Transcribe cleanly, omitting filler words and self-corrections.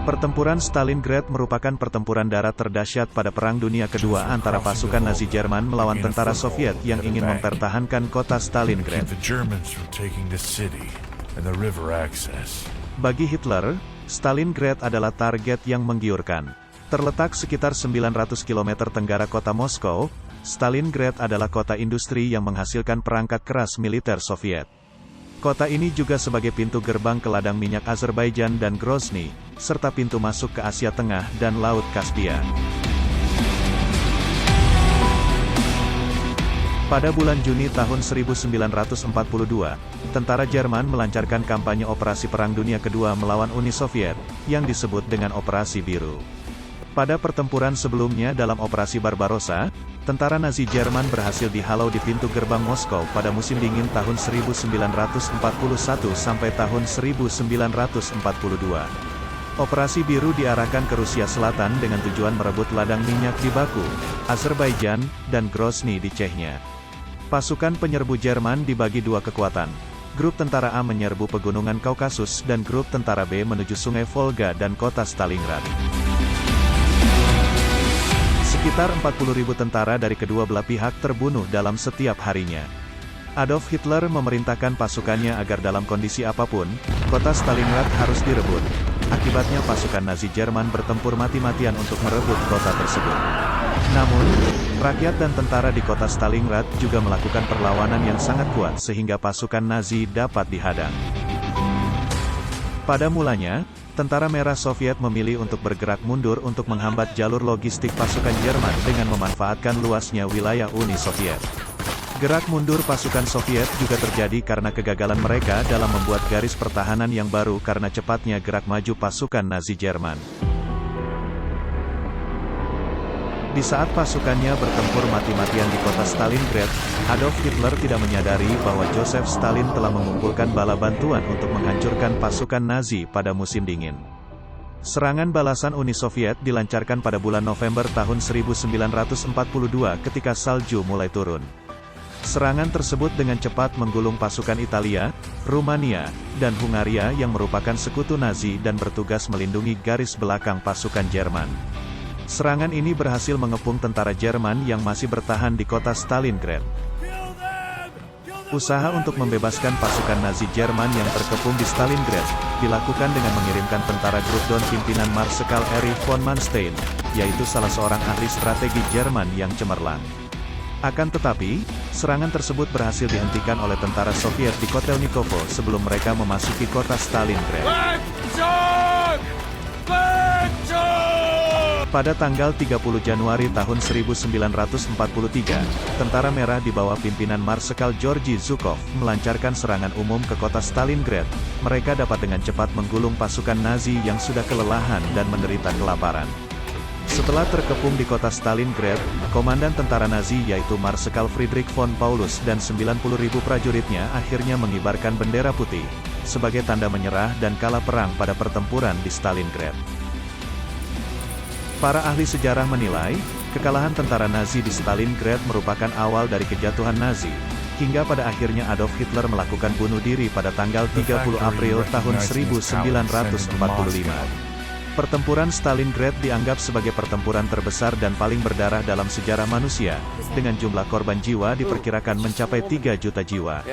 Pertempuran Stalingrad merupakan pertempuran darat terdahsyat pada Perang Dunia Kedua antara pasukan Nazi Jerman melawan tentara Soviet yang ingin mempertahankan kota Stalingrad. Bagi Hitler, Stalingrad adalah target yang menggiurkan. Terletak sekitar 900 km tenggara kota Moskow, Stalingrad adalah kota industri yang menghasilkan perangkat keras militer Soviet. Kota ini juga sebagai pintu gerbang ke ladang minyak Azerbaijan dan Grozny, serta pintu masuk ke Asia Tengah dan Laut Kaspia. Pada bulan Juni tahun 1942, tentara Jerman melancarkan kampanye Operasi Perang Dunia Kedua melawan Uni Soviet, yang disebut dengan Operasi Biru. Pada pertempuran sebelumnya dalam Operasi Barbarossa, tentara Nazi Jerman berhasil dihalau di pintu gerbang Moskow pada musim dingin tahun 1941 sampai tahun 1942. Operasi Biru diarahkan ke Rusia Selatan dengan tujuan merebut ladang minyak di Baku, Azerbaijan, dan Grozny di Chechnya. Pasukan penyerbu Jerman dibagi dua kekuatan. Grup tentara A menyerbu pegunungan Kaukasus dan grup tentara B menuju sungai Volga dan kota Stalingrad. Sekitar 40.000 tentara dari kedua belah pihak terbunuh dalam setiap harinya. Adolf Hitler memerintahkan pasukannya agar dalam kondisi apapun, kota Stalingrad harus direbut. Akibatnya pasukan Nazi Jerman bertempur mati-matian untuk merebut kota tersebut. Namun, rakyat dan tentara di kota Stalingrad juga melakukan perlawanan yang sangat kuat sehingga pasukan Nazi dapat dihadang. Pada mulanya, Tentara Merah Soviet memilih untuk bergerak mundur untuk menghambat jalur logistik pasukan Jerman dengan memanfaatkan luasnya wilayah Uni Soviet. Gerak mundur pasukan Soviet juga terjadi karena kegagalan mereka dalam membuat garis pertahanan yang baru karena cepatnya gerak maju pasukan Nazi Jerman. Di saat pasukannya bertempur mati-matian di kota Stalingrad, Adolf Hitler tidak menyadari bahwa Joseph Stalin telah mengumpulkan bala bantuan untuk menghancurkan pasukan Nazi pada musim dingin. Serangan balasan Uni Soviet dilancarkan pada bulan November tahun 1942 ketika salju mulai turun. Serangan tersebut dengan cepat menggulung pasukan Italia, Rumania, dan Hungaria yang merupakan sekutu Nazi dan bertugas melindungi garis belakang pasukan Jerman. Serangan ini berhasil mengepung tentara Jerman yang masih bertahan di kota Stalingrad. Usaha untuk membebaskan pasukan Nazi Jerman yang terkepung di Stalingrad, dilakukan dengan mengirimkan tentara grup Don pimpinan Marsekal Erich von Manstein, yaitu salah seorang ahli strategi Jerman yang cemerlang. Akan tetapi, serangan tersebut berhasil dihentikan oleh tentara Soviet di Kotelnikovo sebelum mereka memasuki kota Stalingrad. Pada tanggal 30 Januari tahun 1943, Tentara Merah di bawah pimpinan Marsekal Georgy Zhukov melancarkan serangan umum ke kota Stalingrad. Mereka dapat dengan cepat menggulung pasukan Nazi yang sudah kelelahan dan menderita kelaparan. Setelah terkepung di kota Stalingrad, komandan tentara Nazi yaitu Marsekal Friedrich von Paulus dan 90.000 prajuritnya akhirnya mengibarkan bendera putih, sebagai tanda menyerah dan kalah perang pada pertempuran di Stalingrad. Para ahli sejarah menilai, kekalahan tentara Nazi di Stalingrad merupakan awal dari kejatuhan Nazi, hingga pada akhirnya Adolf Hitler melakukan bunuh diri pada tanggal 30 April tahun 1945. Pertempuran Stalingrad dianggap sebagai pertempuran terbesar dan paling berdarah dalam sejarah manusia, dengan jumlah korban jiwa diperkirakan mencapai 3 juta jiwa.